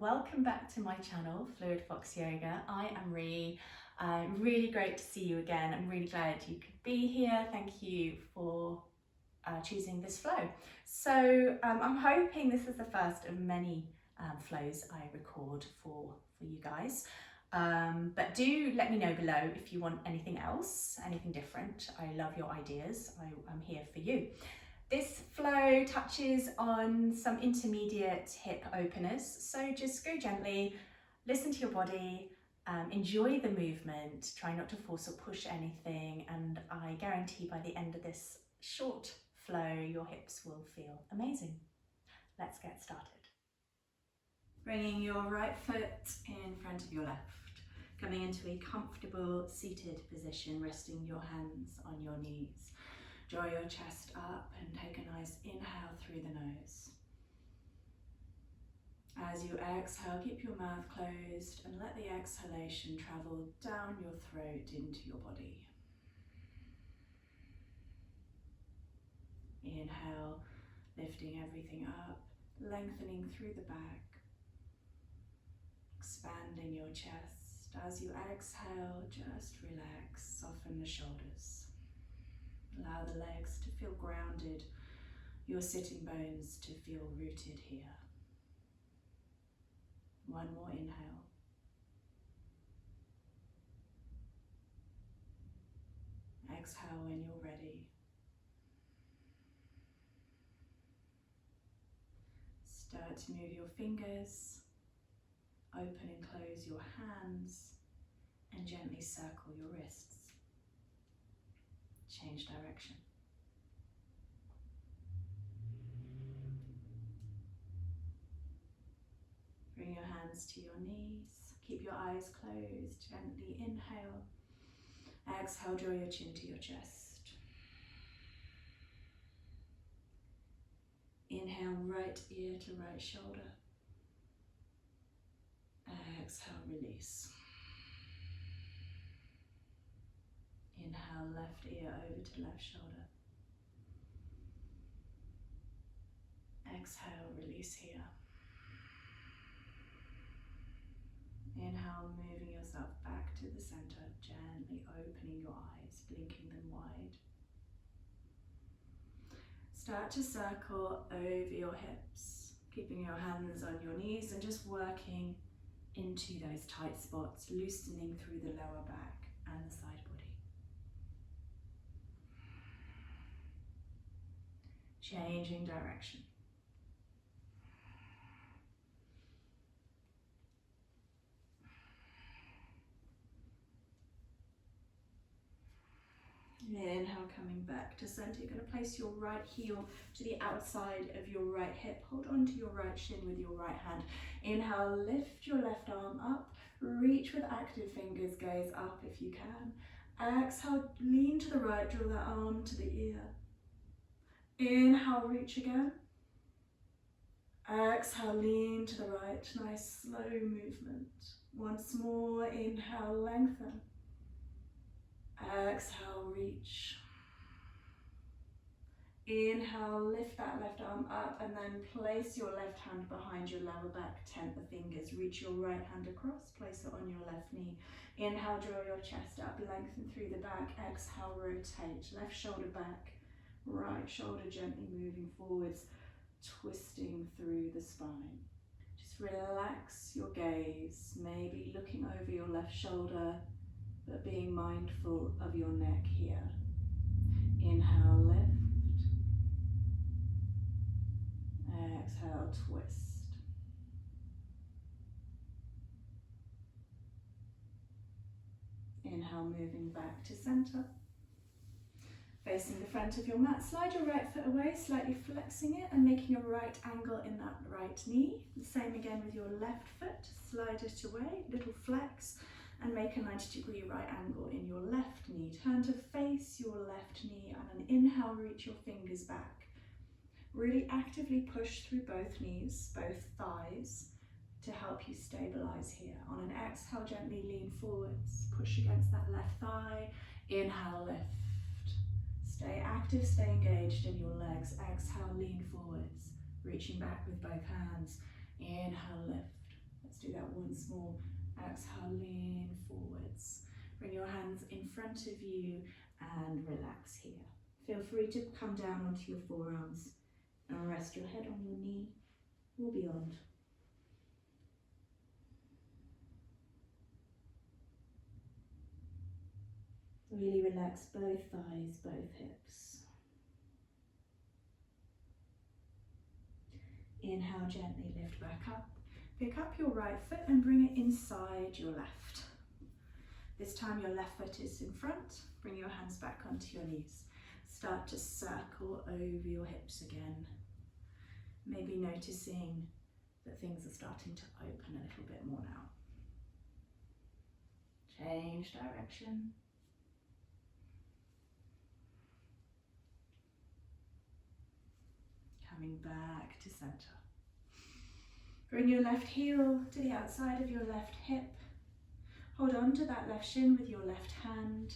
welcome back to my channel, Fluid Fox Yoga. I am Ree. Really great to see you again. I'm really glad you could be here. Thank you for choosing this flow. So I'm hoping this is the first of many flows I record for you guys. But do let me know below if you want anything else, anything different. I love your ideas. I'm here for you. This flow touches on some intermediate hip openers, so just go gently, listen to your body, enjoy the movement, try not to force or push anything, and I guarantee by the end of this short flow, your hips will feel amazing. Let's get started. Bringing your right foot in front of your left, coming into a comfortable seated position, resting your hands on your knees. Draw your chest up and take a nice inhale through the nose. As you exhale, keep your mouth closed and let the exhalation travel down your throat into your body. Inhale, lifting everything up, lengthening through the back, expanding your chest. As you exhale, just relax, soften the shoulders. Allow the legs to feel grounded, your sitting bones to feel rooted here. One more inhale. Exhale when you're ready. Start to move your fingers, open and close your hands, and gently circle your wrists. Change direction. Bring your hands to your knees. Keep your eyes closed. Gently inhale. Exhale, draw your chin to your chest. Inhale, right ear to right shoulder. Exhale, release. Inhale, left ear over to left shoulder. Exhale, release here. Inhale, moving yourself back to the center, gently opening your eyes, blinking them wide. Start to circle over your hips, keeping your hands on your knees and just working into those tight spots, loosening through the lower back and the side body. Changing direction. Inhale, coming back to center. You're going to place your right heel to the outside of your right hip. Hold on to your right shin with your right hand. Inhale, lift your left arm up. Reach with active fingers, gaze up if you can. Exhale, lean to the right, draw that arm to the ear. Inhale, reach again. Exhale, lean to the right. Nice slow movement. Once more, inhale, lengthen. Exhale, reach. Inhale, lift that left arm up and then place your left hand behind your lower back, tent the fingers. Reach your right hand across, place it on your left knee. Inhale, draw your chest up, lengthen through the back. Exhale, rotate. Left shoulder back, right shoulder gently moving forwards, twisting through the spine. Just relax your gaze, maybe looking over your left shoulder, but being mindful of your neck here. Inhale, lift. Exhale, twist. Inhale, moving back to center. Facing the front of your mat, slide your right foot away, slightly flexing it and making a right angle in that right knee. The same again with your left foot, slide it away, little flex, and make a 90-degree right angle in your left knee. Turn to face your left knee and an inhale, reach your fingers back. Really actively push through both knees, both thighs, to help you stabilize here. On an exhale, gently lean forwards, push against that left thigh. Inhale, lift. Stay active, stay engaged in your legs. Exhale, lean forwards, reaching back with both hands. Inhale, lift. Let's do that once more. Exhale, lean forwards. Bring your hands in front of you and relax here. Feel free to come down onto your forearms and rest your head on your knee or beyond. Really relax both thighs, both hips. Inhale, gently lift back up. Pick up your right foot and bring it inside your left. This time your left foot is in front. Bring your hands back onto your knees. Start to circle over your hips again. Maybe noticing that things are starting to open a little bit more now. Change direction. Coming back to center. Bring your left heel to the outside of your left hip. Hold on to that left shin with your left hand.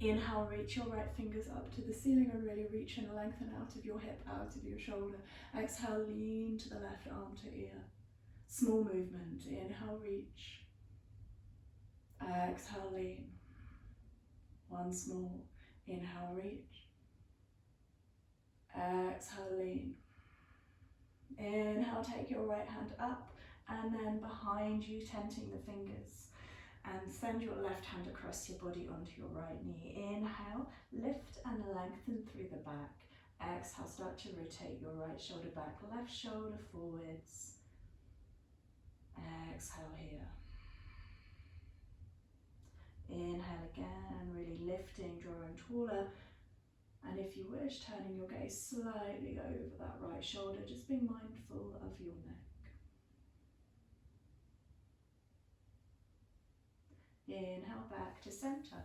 Inhale, reach your right fingers up to the ceiling and really reach and lengthen out of your hip, out of your shoulder. Exhale, lean to the left arm to ear. Small movement. Inhale, reach. Exhale, lean. Once more. Inhale, reach. Exhale, lean. Inhale, take your right hand up and then behind you, tenting the fingers. And send your left hand across your body onto your right knee. Inhale, lift and lengthen through the back. Exhale, start to rotate your right shoulder back, left shoulder forwards. Exhale here. Inhale again, really lifting, drawing taller. And if you wish, turning your gaze slightly over that right shoulder, just being mindful of your neck. Inhale, back to center.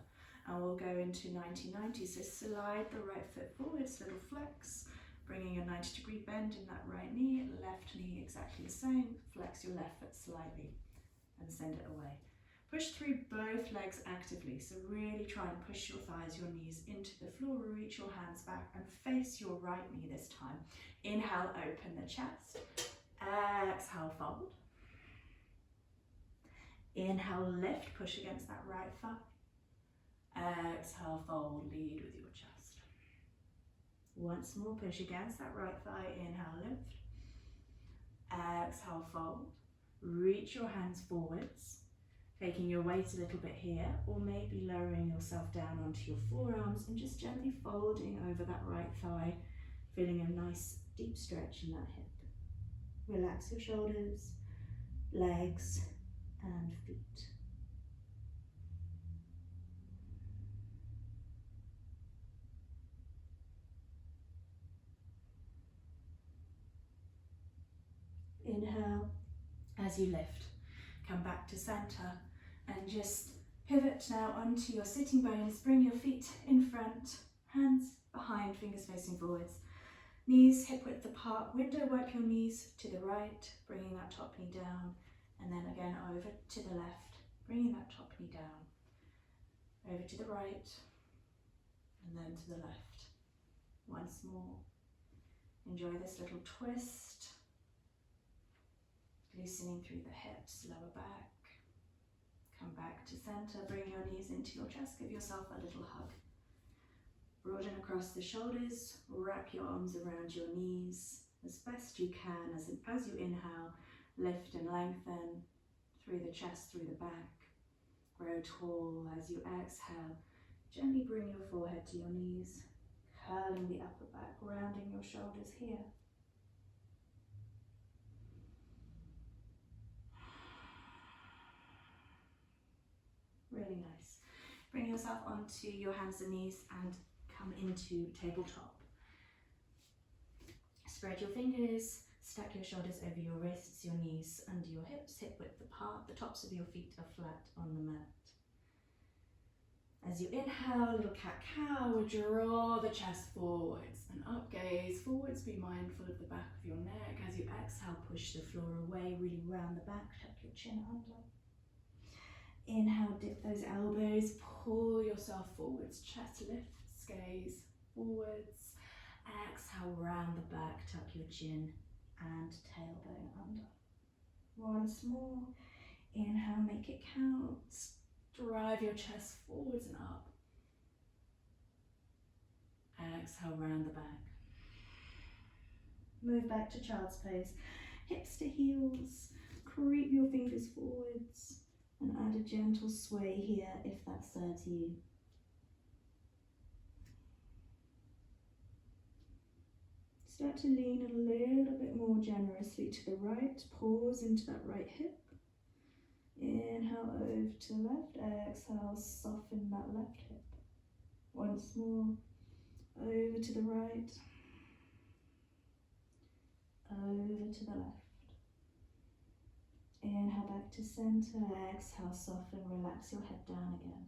And we'll go into 90-90. So slide the right foot forwards, little flex, bringing a 90-degree bend in that right knee, left knee exactly the same. Flex your left foot slightly and send it away. Push through both legs actively. So really try and push your thighs, your knees into the floor. Reach your hands back and face your right knee this time. Inhale, open the chest. Exhale, fold. Inhale, lift, push against that right thigh. Exhale, fold, lead with your chest. Once more, push against that right thigh. Inhale, lift. Exhale, fold. Reach your hands forwards, taking your weight a little bit here, or maybe lowering yourself down onto your forearms and just gently folding over that right thigh, feeling a nice deep stretch in that hip. Relax your shoulders, legs, and feet. Inhale as you lift. Come back to center and just pivot now onto your sitting bones. Bring your feet in front, hands behind, fingers facing forwards. Knees hip width apart. Window wipe your knees to the right, bringing that top knee down. And then again over to the left, bringing that top knee down. Over to the right, and then to the left. Once more. Enjoy this little twist. Loosening through the hips, lower back. Come back to center, bring your knees into your chest, give yourself a little hug. Broaden across the shoulders, wrap your arms around your knees as best you can. As you inhale, lift and lengthen through the chest, through the back. Grow tall. As you exhale, gently bring your forehead to your knees, curling the upper back, rounding your shoulders here. Really nice. Bring yourself onto your hands and knees and come into tabletop. Spread your fingers, stack your shoulders over your wrists, your knees under your hips, hip width apart. The tops of your feet are flat on the mat. As you inhale, little cat-cow, draw the chest forwards and up, gaze forwards. Be mindful of the back of your neck. As you exhale, push the floor away, really round the back, tuck your chin under. Inhale, dip those elbows, pull yourself forwards, chest lifts, gaze forwards. Exhale, round the back, tuck your chin and tailbone under. Once more. Inhale, make it count. Drive your chest forwards and up. Exhale, round the back. Move back to child's pose. Hips to heels. Creep your fingers forwards and add a gentle sway here if that serves you. Start to lean a little bit more generously to the right. Pause into that right hip. Inhale over to the left. Exhale, soften that left hip. Once more. Over to the right. Over to the left. Inhale back to center. Exhale, soften. Relax your head down again.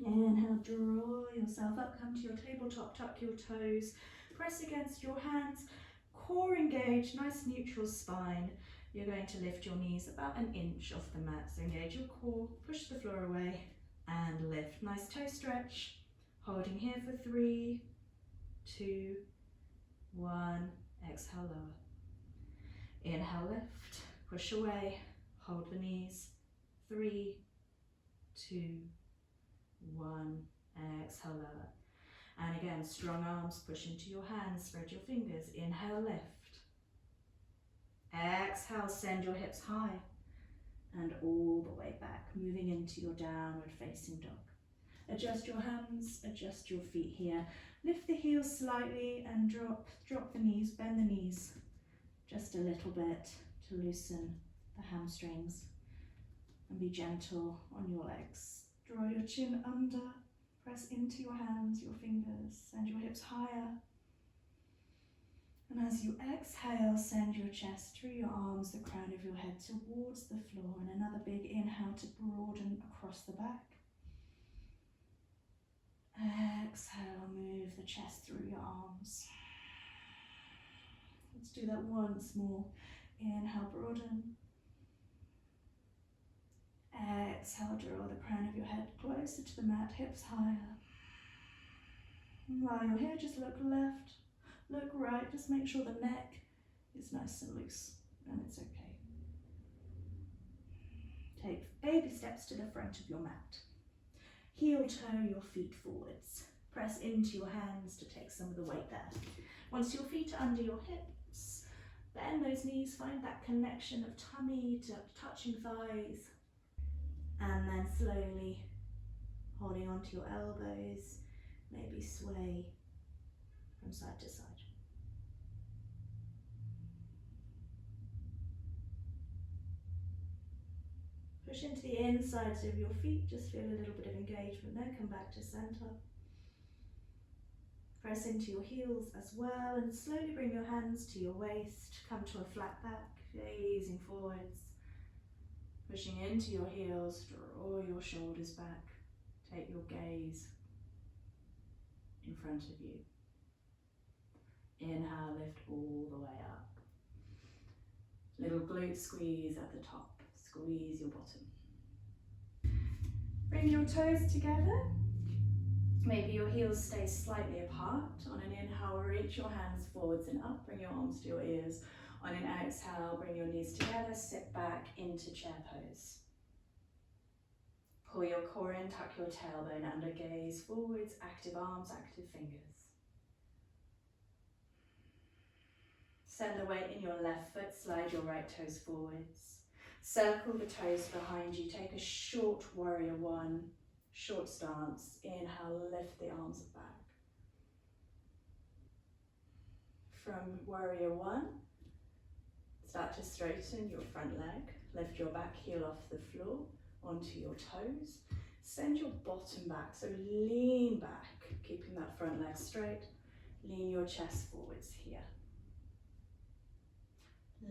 Inhale, draw yourself up, come to your tabletop, tuck your toes, press against your hands, core engaged, nice neutral spine. You're going to lift your knees about an inch off the mat, so engage your core, push the floor away and lift. Nice toe stretch, holding here for 3, 2, 1, exhale, lower. Inhale, lift, push away, hold the knees, 3, 2, 1, exhale, lower. And again, strong arms, push into your hands, spread your fingers. Inhale, lift. Exhale, send your hips high and all the way back, moving into your downward facing dog. Adjust your hands, adjust your feet here. Lift the heels slightly and drop the knees, bend the knees just a little bit to loosen the hamstrings and be gentle on your legs. Draw your chin under, press into your hands, your fingers, send your hips higher. And as you exhale, send your chest through your arms, the crown of your head towards the floor, and another big inhale to broaden across the back. Exhale, move the chest through your arms. Let's do that once more. Inhale, broaden. Exhale, draw the crown of your head closer to the mat, hips higher. And while you're here, just look left, look right, just make sure the neck is nice and loose, and it's okay. Take baby steps to the front of your mat. Heel toe your feet forwards. Press into your hands to take some of the weight there. Once your feet are under your hips, bend those knees, find that connection of tummy to touching thighs. And then slowly holding onto your elbows, maybe sway from side to side. Push into the insides of your feet, just feel a little bit of engagement there, come back to center. Press into your heels as well and slowly bring your hands to your waist, come to a flat back, gazing forwards. Pushing into your heels, draw your shoulders back, take your gaze in front of you. Inhale, lift all the way up. Little glute squeeze at the top, squeeze your bottom. Bring your toes together. Maybe your heels stay slightly apart. On an inhale, reach your hands forwards and up, bring your arms to your ears. On an exhale, bring your knees together, sit back into chair pose. Pull your core in, tuck your tailbone under, gaze forwards, active arms, active fingers. Send the weight in your left foot, slide your right toes forwards. Circle the toes behind you, take a short warrior one, short stance. Inhale, lift the arms back. From warrior one, start to straighten your front leg, lift your back heel off the floor onto your toes. Send your bottom back, so lean back, keeping that front leg straight. Lean your chest forwards here.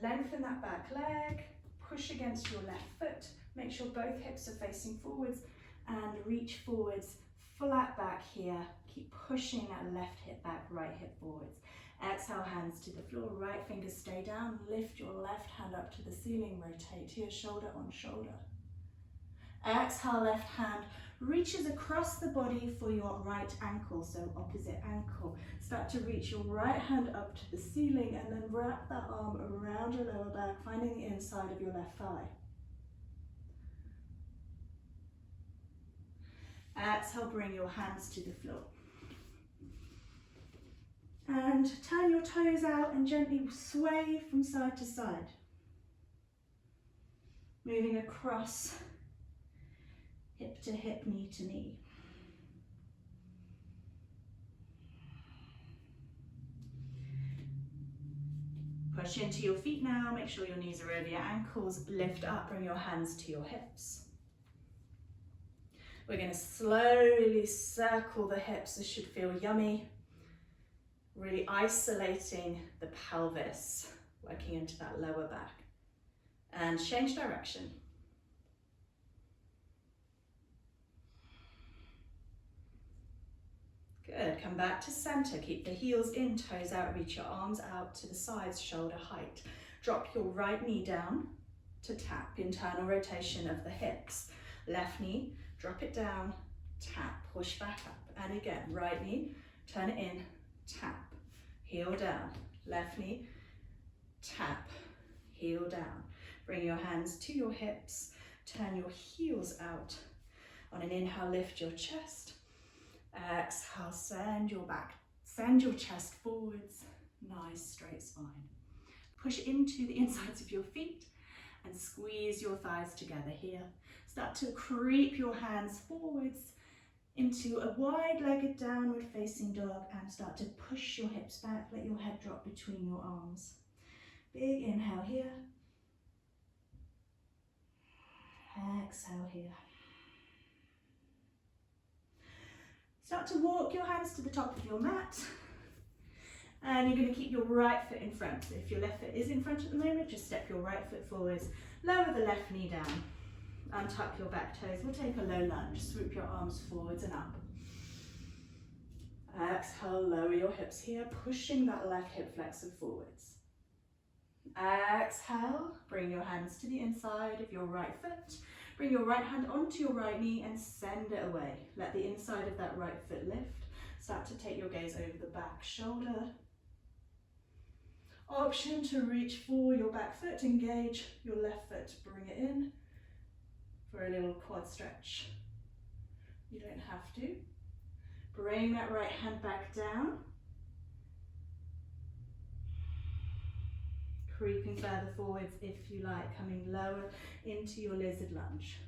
Lengthen that back leg, push against your left foot. Make sure both hips are facing forwards and reach forwards, flat back here. Keep pushing that left hip back, right hip forwards. Exhale, hands to the floor, right fingers stay down, lift your left hand up to the ceiling, rotate here, shoulder on shoulder. Exhale, left hand, reaches across the body for your right ankle, so opposite ankle. Start to reach your right hand up to the ceiling and then wrap that arm around your lower back, finding the inside of your left thigh. Exhale, bring your hands to the floor. And turn your toes out and gently sway from side to side. Moving across, hip to hip, knee to knee. Push into your feet now, make sure your knees are over your ankles, lift up, bring your hands to your hips. We're going to slowly circle the hips. This should feel yummy. Really isolating the pelvis, working into that lower back. And change direction. Good, come back to center. Keep the heels in, toes out, reach your arms out to the sides, shoulder height. Drop your right knee down to tap, internal rotation of the hips. Left knee, drop it down, tap, push back up. And again, right knee, turn it in, tap, heel down. Left knee, tap, heel down. Bring your hands to your hips, turn your heels out. On an inhale, lift your chest. Exhale, send your chest forwards. Nice straight spine. Push into the insides of your feet and squeeze your thighs together here. Start to creep your hands forwards into a wide-legged downward facing dog and start to push your hips back. Let your head drop between your arms. Big inhale here. Exhale here. Start to walk your hands to the top of your mat. And you're going to keep your right foot in front. So if your left foot is in front at the moment, just step your right foot forwards. Lower the left knee down. Untuck your back toes. We'll take a low lunge. Swoop your arms forwards and up. Exhale, lower your hips here, pushing that left hip flexor forwards. Exhale, bring your hands to the inside of your right foot. Bring your right hand onto your right knee and send it away. Let the inside of that right foot lift. Start to take your gaze over the back shoulder. Option to reach for your back foot, engage your left foot, bring it in for a little quad stretch. You don't have to. Bring that right hand back down. Creeping further forwards if you like, coming lower into your lizard lunge.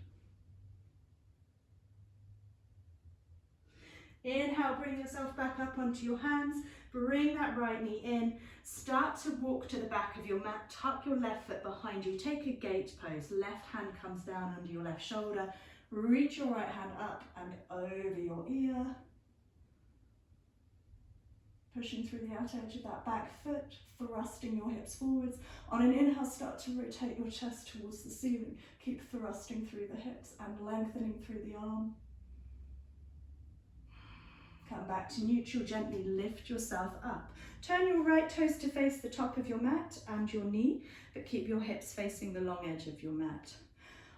Inhale, bring yourself back up onto your hands. Bring that right knee in. Start to walk to the back of your mat. Tuck your left foot behind you. Take a gate pose. Left hand comes down under your left shoulder. Reach your right hand up and over your ear. Pushing through the outer edge of that back foot, thrusting your hips forwards. On an inhale, start to rotate your chest towards the ceiling. Keep thrusting through the hips and lengthening through the arm. Come back to neutral, gently lift yourself up. Turn your right toes to face the top of your mat and your knee, but keep your hips facing the long edge of your mat.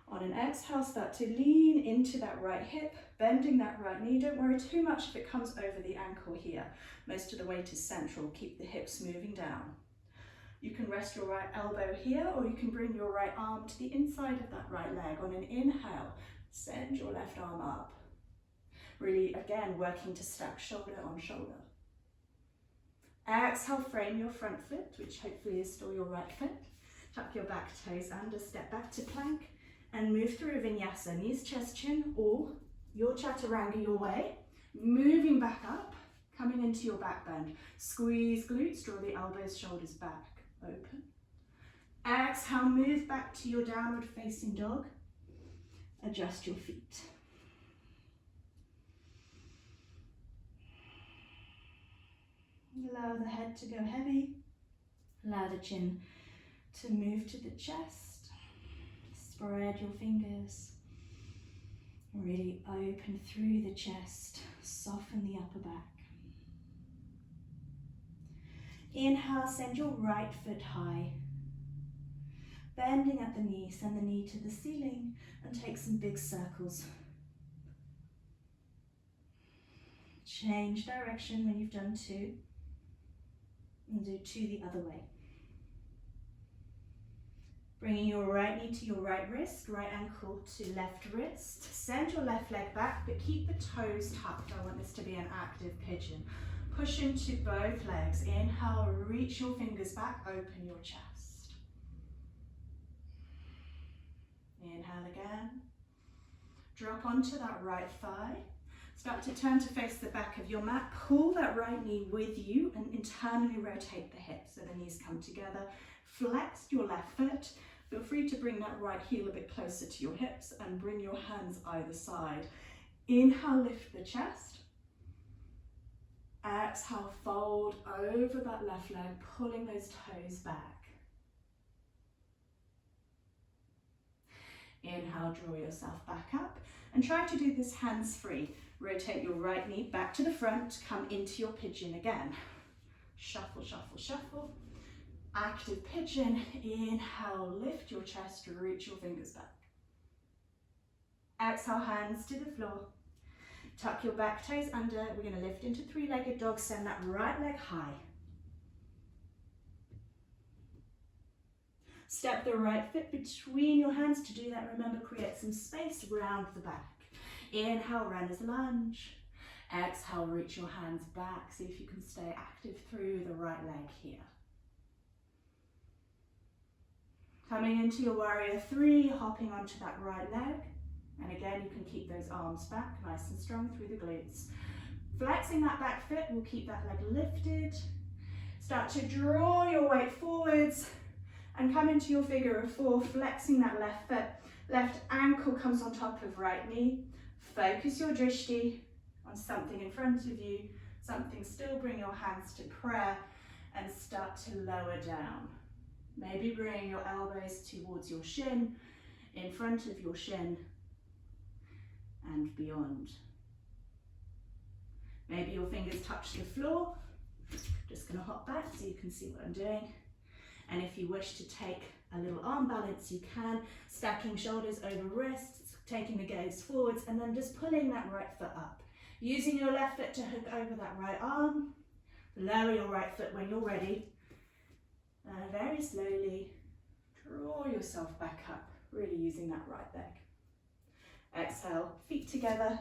On an exhale, start to lean into that right hip, bending that right knee. Don't worry too much if it comes over the ankle here. Most of the weight is central. Keep the hips moving down. You can rest your right elbow here, or you can bring your right arm to the inside of that right leg. On an inhale, send your left arm up. Really, again, working to stack shoulder on shoulder. Exhale, frame your front foot, which hopefully is still your right foot. Tuck your back toes under, step back to plank, and move through a vinyasa, knees, chest, chin, or your chaturanga your way. Moving back up, coming into your back bend. Squeeze glutes, draw the elbows, shoulders back, open. Exhale, move back to your downward facing dog. Adjust your feet. Allow the head to go heavy. Allow the chin to move to the chest. Spread your fingers. Really open through the chest. Soften the upper back. Inhale, send your right foot high. Bending at the knee, send the knee to the ceiling and take some big circles. Change direction when you've done 2. And do 2 the other way. Bringing your right knee to your right wrist, right ankle to left wrist. Send your left leg back, but keep the toes tucked. I want this to be an active pigeon. Push into both legs. Inhale, reach your fingers back, open your chest. Inhale again. Drop onto that right thigh. Start to turn to face the back of your mat. Pull that right knee with you and internally rotate the hips so the knees come together. Flex your left foot. Feel free to bring that right heel a bit closer to your hips and bring your hands either side. Inhale, lift the chest. Exhale, fold over that left leg, pulling those toes back. Inhale, draw yourself back up and try to do this hands-free. Rotate your right knee back to the front, come into your pigeon again. Shuffle, shuffle, shuffle. Active pigeon. Inhale, lift your chest, reach your fingers back. Exhale, hands to the floor. Tuck your back toes under. We're going to lift into 3-legged dog. Send that right leg high. Step the right foot between your hands. To do that, remember, create some space around the back. Inhale, runner's lunge. Exhale, reach your hands back. See if you can stay active through the right leg here. Coming into your warrior 3, hopping onto that right leg. And again, you can keep those arms back, nice and strong through the glutes. Flexing that back foot, we'll keep that leg lifted. Start to draw your weight forwards and come into your figure of 4, flexing that left foot. Left ankle comes on top of right knee. Focus your drishti on something in front of you, something still. Bring your hands to prayer and start to lower down. Maybe bring your elbows towards your shin, in front of your shin and beyond. Maybe your fingers touch the floor. Just going to hop back so you can see what I'm doing. And if you wish to take a little arm balance, you can. Stacking shoulders over wrists, taking the gaze forwards, and then just pulling that right foot up. Using your left foot to hook over that right arm. Lower your right foot when you're ready. And very slowly draw yourself back up, really using that right leg. Exhale, feet together.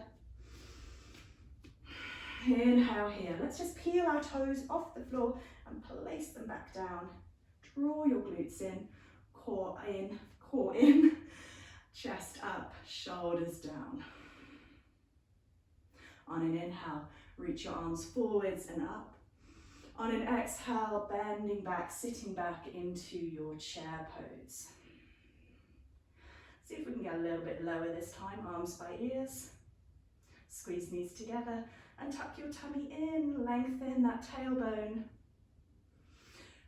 Inhale here. Let's just peel our toes off the floor and place them back down. Draw your glutes in, core in, chest up, shoulders down. On an inhale, reach your arms forwards and up. On an exhale, bending back, sitting back into your chair pose. See if we can get a little bit lower this time, arms by ears. Squeeze knees together and tuck your tummy in, lengthen that tailbone.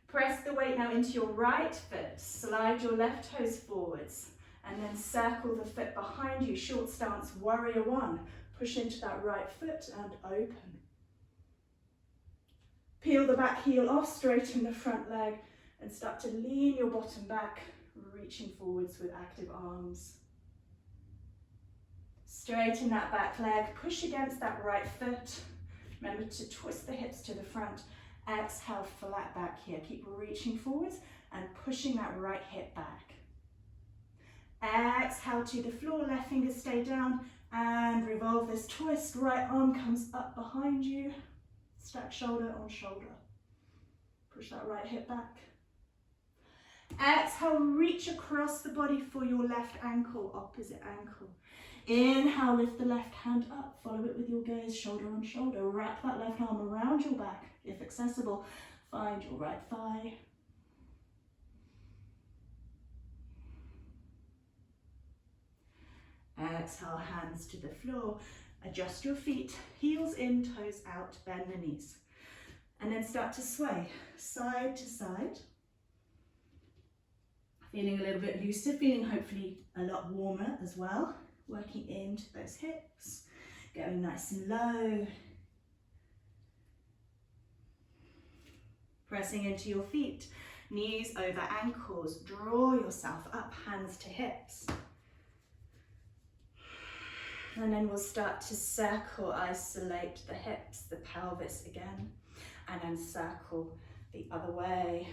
Press the weight now into your right foot, slide your left toes forwards, and then circle the foot behind you, short stance, warrior 1. Push into that right foot and open. Peel the back heel off, straighten the front leg, and start to lean your bottom back, reaching forwards with active arms. Straighten that back leg, push against that right foot. Remember to twist the hips to the front. Exhale, flat back here. Keep reaching forwards and pushing that right hip back. Exhale to the floor, left fingers stay down, and revolve this twist. Right arm comes up behind you. Stack shoulder on shoulder. Push that right hip back. Exhale, reach across the body for your left ankle, opposite ankle. Inhale, lift the left hand up, follow it with your gaze, shoulder on shoulder. Wrap that left arm around your back, if accessible. Find your right thigh. Exhale, hands to the floor. Adjust your feet, heels in, toes out, bend the knees. And then start to sway, side to side. Feeling a little bit looser, feeling hopefully a lot warmer as well. Working into those hips, going nice and low. Pressing into your feet, knees over ankles. Draw yourself up, hands to hips. And then we'll start to circle, isolate the hips, the pelvis again, and then circle the other way,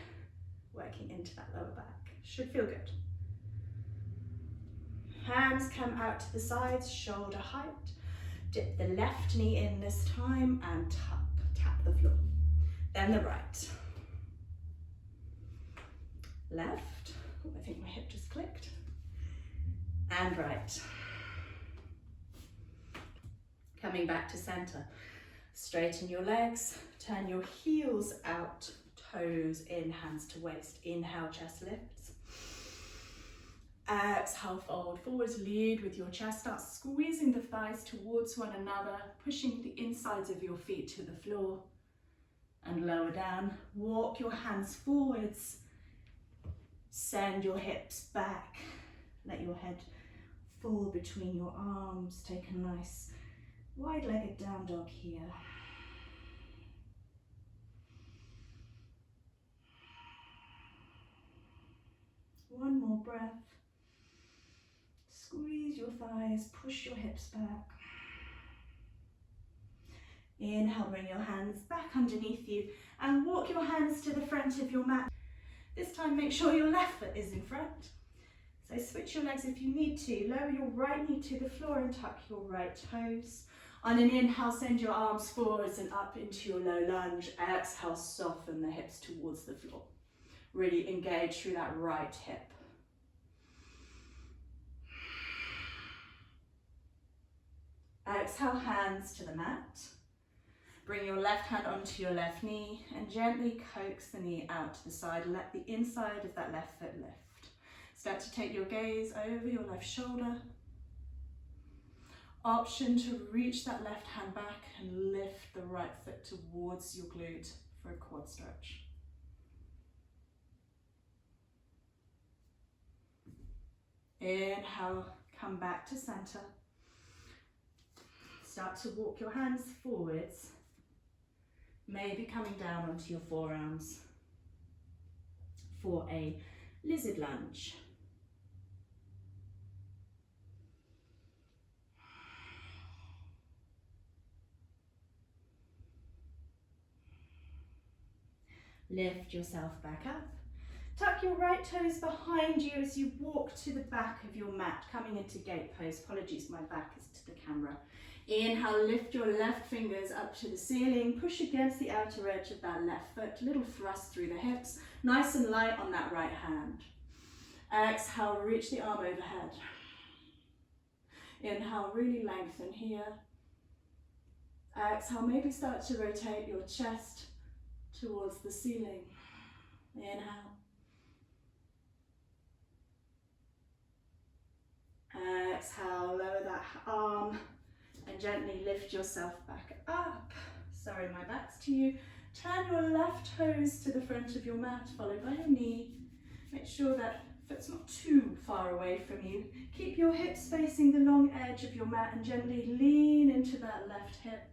working into that lower back. Should feel good. Hands come out to the sides, shoulder height. Dip the left knee in this time and tap the floor. Then the right. Left. Oh, I think my hip just clicked. And right. Coming back to center. Straighten your legs, turn your heels out, toes in, hands to waist. Inhale, chest lifts. Exhale, fold forwards, lead with your chest. Start squeezing the thighs towards one another, pushing the insides of your feet to the floor and lower down. Walk your hands forwards. Send your hips back. Let your head fall between your arms. Take a nice wide-legged down dog here. One more breath. Squeeze your thighs, push your hips back. Inhale, bring your hands back underneath you and walk your hands to the front of your mat. This time make sure your left foot is in front. So switch your legs if you need to. Lower your right knee to the floor and tuck your right toes. On an inhale, send your arms forwards and up into your low lunge. Exhale, soften the hips towards the floor. Really engage through that right hip. Exhale, hands to the mat. Bring your left hand onto your left knee and gently coax the knee out to the side. Let the inside of that left foot lift. Start to take your gaze over your left shoulder. Option to reach that left hand back and lift the right foot towards your glute for a quad stretch. Inhale, come back to center. Start to walk your hands forwards, maybe coming down onto your forearms for a lizard lunge. Lift yourself back up. Tuck your right toes behind you as you walk to the back of your mat, coming into gate pose. Apologies, my back is to the camera. Inhale, lift your left fingers up to the ceiling. Push against the outer edge of that left foot. Little thrust through the hips. Nice and light on that right hand. Exhale, reach the arm overhead. Inhale, really lengthen here. Exhale, maybe start to rotate your chest towards the ceiling. Inhale. Exhale, lower that arm and gently lift yourself back up. Sorry, my back's to you. Turn your left toes to the front of your mat, followed by your knee. Make sure that foot's not too far away from you. Keep your hips facing the long edge of your mat and gently lean into that left hip.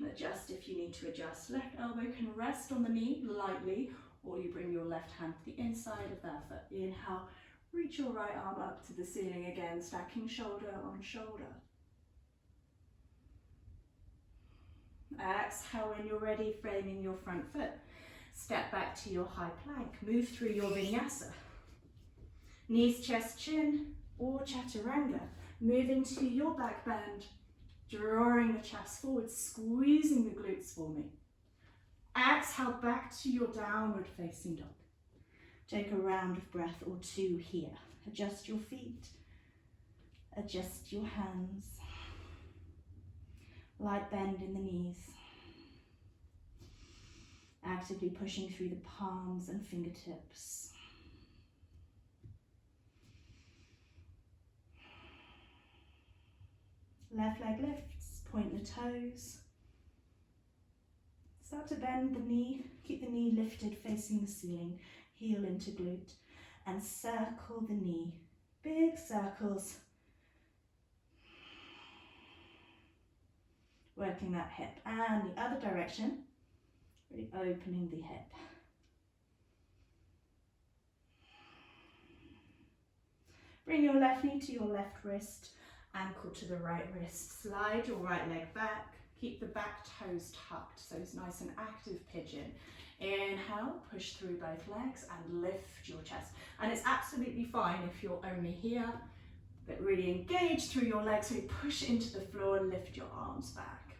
Adjust if you need to adjust. Left elbow can rest on the knee lightly, or you bring your left hand to the inside of that foot. Inhale, reach your right arm up to the ceiling again, stacking shoulder on shoulder. Exhale, when you're ready, framing your front foot. Step back to your high plank. Move through your vinyasa. Knees, chest, chin, or chaturanga. Moving to your back bend. Drawing the chest forward, squeezing the glutes for me. Exhale, back to your downward facing dog. Take a round of breath or two here. Adjust your feet, adjust your hands. Light bend in the knees. Actively pushing through the palms and fingertips. Left leg lifts, point the toes. Start to bend the knee, keep the knee lifted facing the ceiling, heel into glute, and circle the knee. Big circles. Working that hip. And the other direction, really opening the hip. Bring your left knee to your left wrist, ankle to the right wrist. Slide your right leg back. Keep the back toes tucked, so it's nice and active pigeon. Inhale, push through both legs and lift your chest. And it's absolutely fine if you're only here, but really engage through your legs. So you push into the floor and lift your arms back.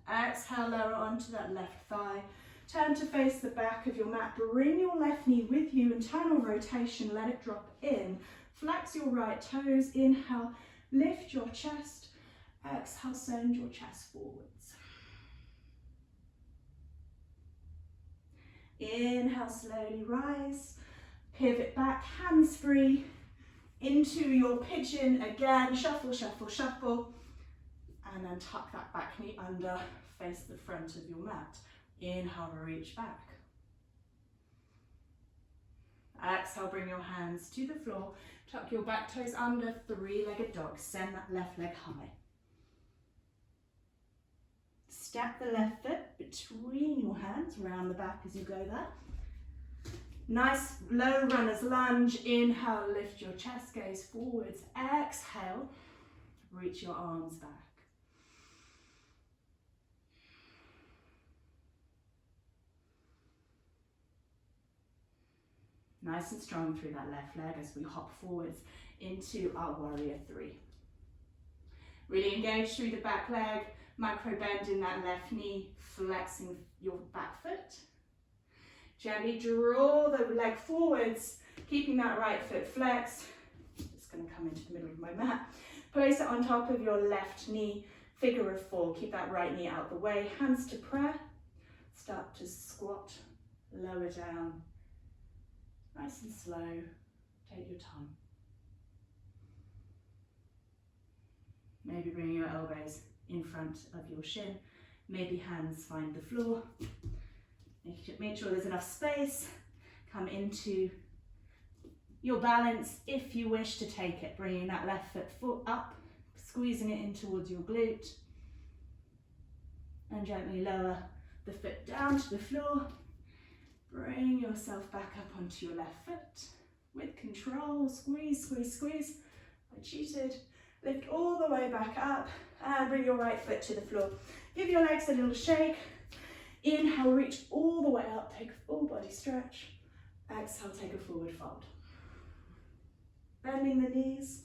Exhale, lower onto that left thigh. Turn to face the back of your mat. Bring your left knee with you. Internal rotation, let it drop in. Flex your right toes. Inhale, lift your chest. Exhale, send your chest forwards. Inhale, slowly rise. Pivot back, hands free. Into your pigeon again. Shuffle, shuffle, shuffle. And then tuck that back knee under. Face the front of your mat. Inhale, reach back. Exhale, bring your hands to the floor. Tuck your back toes under, three-legged dog. Send that left leg high. Step the left foot between your hands, round the back as you go there. Nice low runner's lunge. Inhale, lift your chest, gaze forwards. Exhale, reach your arms back. Nice and strong through that left leg as we hop forwards into our warrior three. Really engage through the back leg. Micro bend in that left knee, flexing your back foot. Gently draw the leg forwards, keeping that right foot flexed. It's going to come into the middle of my mat. Place it on top of your left knee, figure of four. Keep that right knee out the way, hands to prayer. Start to squat, lower down. Nice and slow, take your time. Maybe bring your elbows in front of your shin, maybe hands find the floor. Make sure there's enough space. Come into your balance if you wish to take it, bringing that left foot up, squeezing it in towards your glute, and gently lower the foot down to the floor. Bring yourself back up onto your left foot with control. Squeeze, squeeze, squeeze. I cheated. Lift all the way back up and bring your right foot to the floor. Give your legs a little shake. Inhale, reach all the way up. Take a full body stretch. Exhale, take a forward fold. Bending the knees.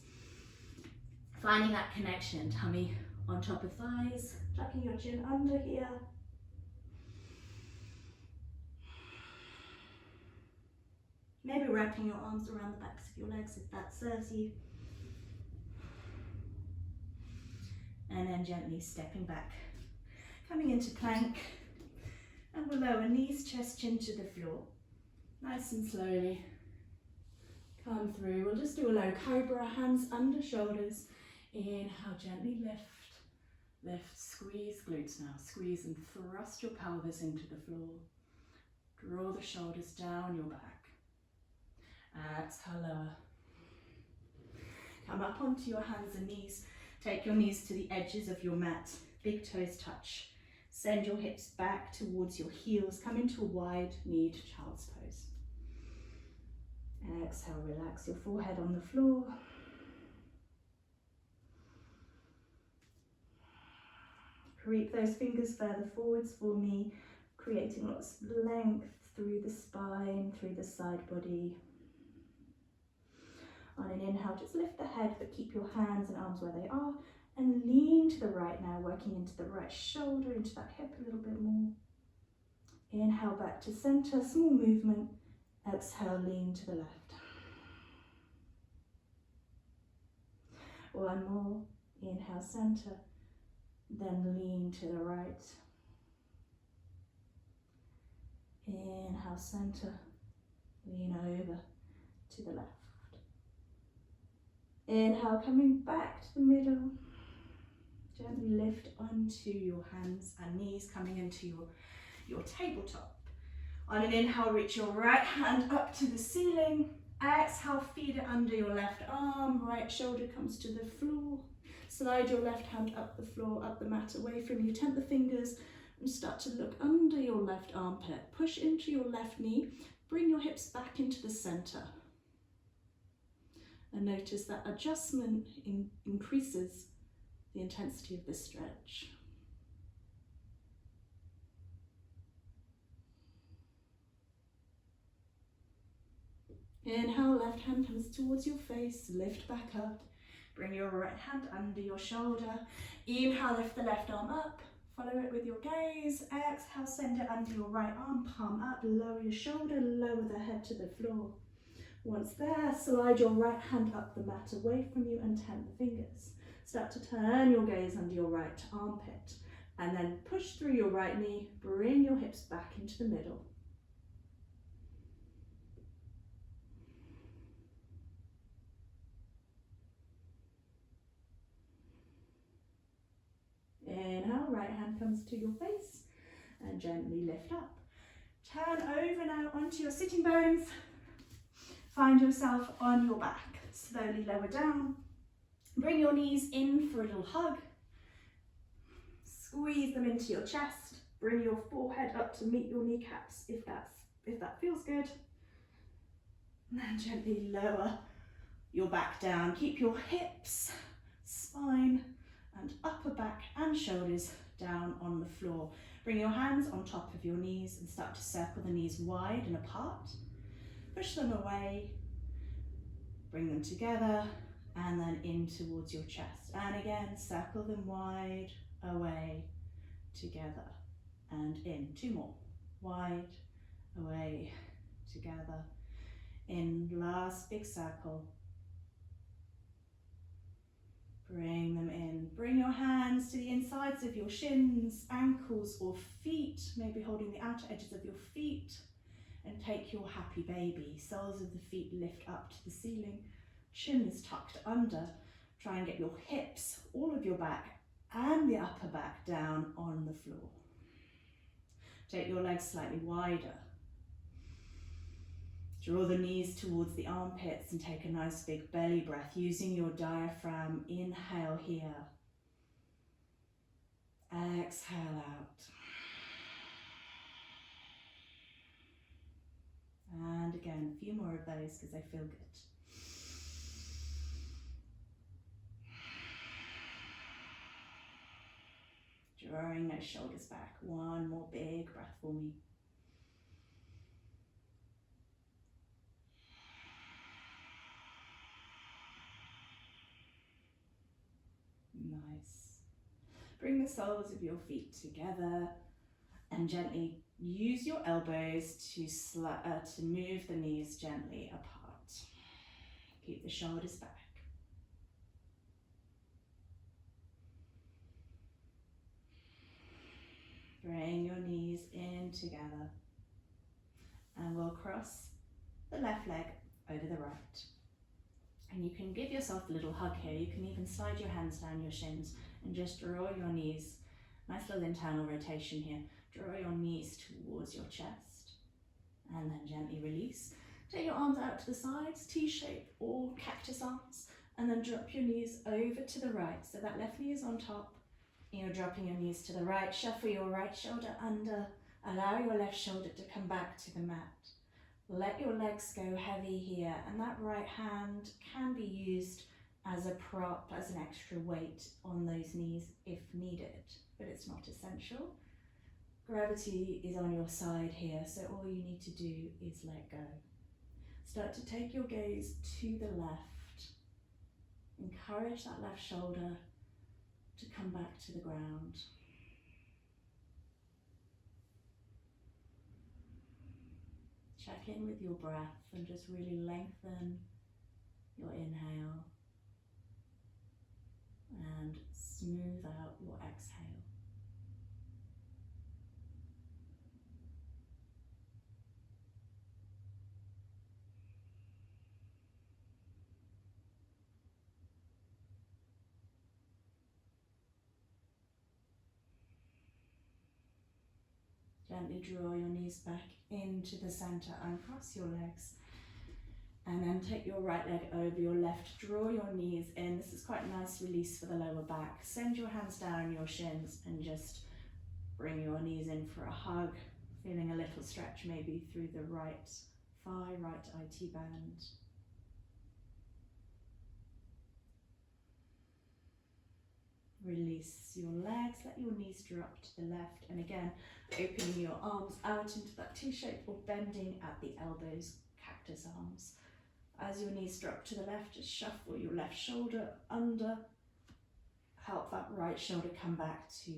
Finding that connection. Tummy on top of thighs. Tucking your chin under here. Maybe wrapping your arms around the backs of your legs if that serves you. And then gently stepping back, coming into plank, and we'll lower knees, chest, chin to the floor. Nice and slowly come through. We'll just do a low cobra, hands under shoulders. Inhale, gently lift, lift, squeeze glutes now. Squeeze and thrust your pelvis into the floor. Draw the shoulders down your back. Exhale, lower. Come up onto your hands and knees. Take your knees to the edges of your mat. Big toes touch. Send your hips back towards your heels. Come into a wide-kneed child's pose. Exhale, relax your forehead on the floor. Creep those fingers further forwards for me, creating lots of length through the spine, through the side body. On an inhale, just lift the head, but keep your hands and arms where they are, and lean to the right now, working into the right shoulder, into that hip a little bit more. Inhale back to center, small movement. Exhale, lean to the left. One more. Inhale, center, then lean to the right. Inhale, center, lean over to the left. Inhale, coming back to the middle. Gently lift onto your hands and knees, coming into your tabletop. On an inhale, reach your right hand up to the ceiling. Exhale, feed it under your left arm. Right shoulder comes to the floor. Slide your left hand up the floor, up the mat, away from you. Tent the fingers and start to look under your left armpit. Push into your left knee. Bring your hips back into the center. And notice that adjustment increases the intensity of the stretch. Inhale, left hand comes towards your face, lift back up. Bring your right hand under your shoulder. Inhale, lift the left arm up. Follow it with your gaze. Exhale, send it under your right arm, palm up, lower your shoulder, lower the head to the floor. Once there, slide your right hand up the mat away from you and tap the fingers. Start to turn your gaze under your right armpit and then push through your right knee. Bring your hips back into the middle. Inhale, right hand comes to your face and gently lift up. Turn over now onto your sitting bones. Find yourself on your back. Slowly lower down. Bring your knees in for a little hug. Squeeze them into your chest. Bring your forehead up to meet your kneecaps if that feels good. And then gently lower your back down. Keep your hips, spine, and upper back and shoulders down on the floor. Bring your hands on top of your knees and start to circle the knees wide and apart. Push them away, bring them together, and then in towards your chest. And again, circle them wide, away, together, and in. Two more. Wide, away, together, in. Last big circle. Bring them in. Bring your hands to the insides of your shins, ankles, or feet, maybe holding the outer edges of your feet. And take your happy baby. Soles of the feet lift up to the ceiling. Chin is tucked under. Try and get your hips, all of your back, and the upper back down on the floor. Take your legs slightly wider. Draw the knees towards the armpits and take a nice big belly breath using your diaphragm. Inhale here. Exhale out. And again, a few more of those because they feel good. Drawing those shoulders back. One more big breath for me. Nice. Bring the soles of your feet together and gently use your elbows to move the knees gently apart. Keep the shoulders back. Bring your knees in together and we'll cross the left leg over the right. And you can give yourself a little hug here. You can even slide your hands down your shins and just draw your knees. Nice little internal rotation here. Draw your knees towards your chest and then gently release. Take your arms out to the sides, T-shape or cactus arms, and then drop your knees over to the right. So that left knee is on top. You're dropping your knees to the right. Shuffle your right shoulder under. Allow your left shoulder to come back to the mat. Let your legs go heavy here, and that right hand can be used as a prop, as an extra weight on those knees if needed, but it's not essential. Gravity is on your side here, so all you need to do is let go. Start to take your gaze to the left. Encourage that left shoulder to come back to the ground. Check in with your breath and just really lengthen your inhale and smooth out your exhale. Gently draw your knees back into the center and cross your legs. And then take your right leg over your left. Draw your knees in. This is quite a nice release for the lower back. Send your hands down your shins and just bring your knees in for a hug. Feeling a little stretch maybe through the right thigh, right IT band. Release your legs, let your knees drop to the left, and again, opening your arms out into that T-shape or bending at the elbows, cactus arms. As your knees drop to the left, just shuffle your left shoulder under, help that right shoulder come back to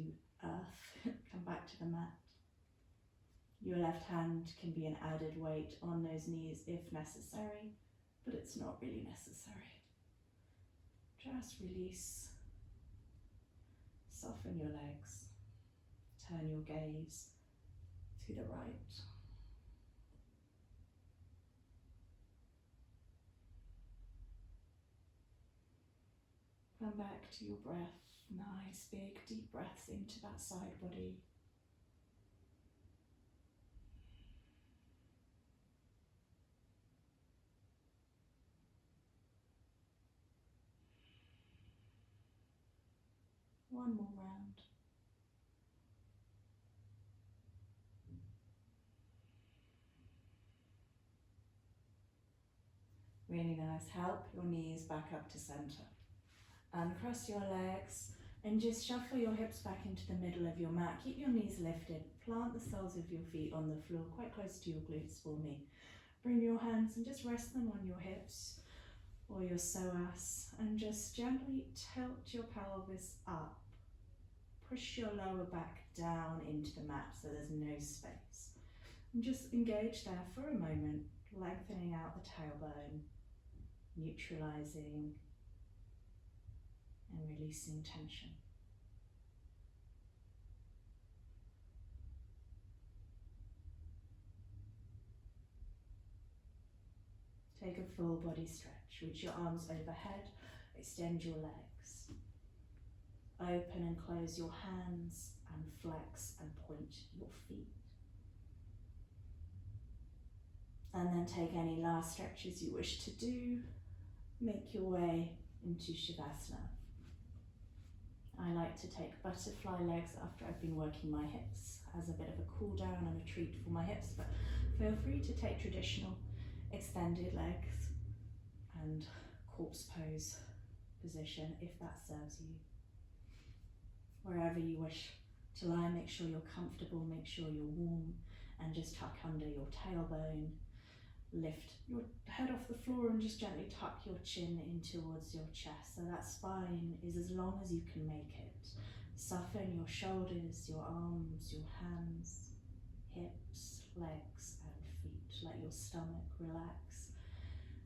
earth, come back to the mat. Your left hand can be an added weight on those knees if necessary, but it's not really necessary. Just release, soften your legs, turn your gaze to the right. Come back to your breath. Nice big deep breaths into that side body. One more round. Really nice. Help your knees back up to center. And cross your legs and just shuffle your hips back into the middle of your mat. Keep your knees lifted. Plant the soles of your feet on the floor, quite close to your glutes for me. Bring your hands and just rest them on your hips or your psoas, and just gently tilt your pelvis up. Push your lower back down into the mat so there's no space. And just engage there for a moment, lengthening out the tailbone, neutralizing and releasing tension. Take a full body stretch. Reach your arms overhead, extend your legs. Open and close your hands and flex and point your feet. And then take any last stretches you wish to do. Make your way into Savasana. I like to take butterfly legs after I've been working my hips as a bit of a cool down and a treat for my hips, but feel free to take traditional extended legs and corpse pose position if that serves you. Wherever you wish to lie, make sure you're comfortable, make sure you're warm, and just tuck under your tailbone. Lift your head off the floor and just gently tuck your chin in towards your chest, so that spine is as long as you can make it. Soften your shoulders, your arms, your hands, hips, legs and feet. Let your stomach relax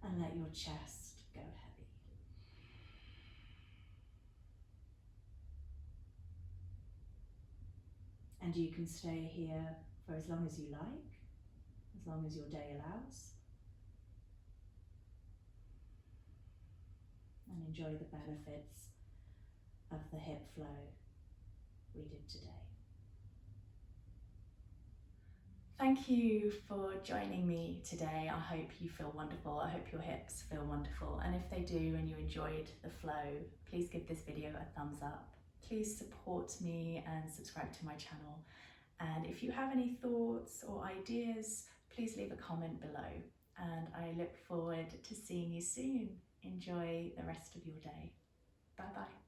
and let your chest go heavy. And you can stay here for as long as you like, as long as your day allows. And enjoy the benefits of the hip flow we did today. Thank you for joining me today. I hope you feel wonderful. I hope your hips feel wonderful. And if they do and you enjoyed the flow, please give this video a thumbs up. Please support me and subscribe to my channel. And if you have any thoughts or ideas, please leave a comment below. And I look forward to seeing you soon. Enjoy the rest of your day. Bye bye.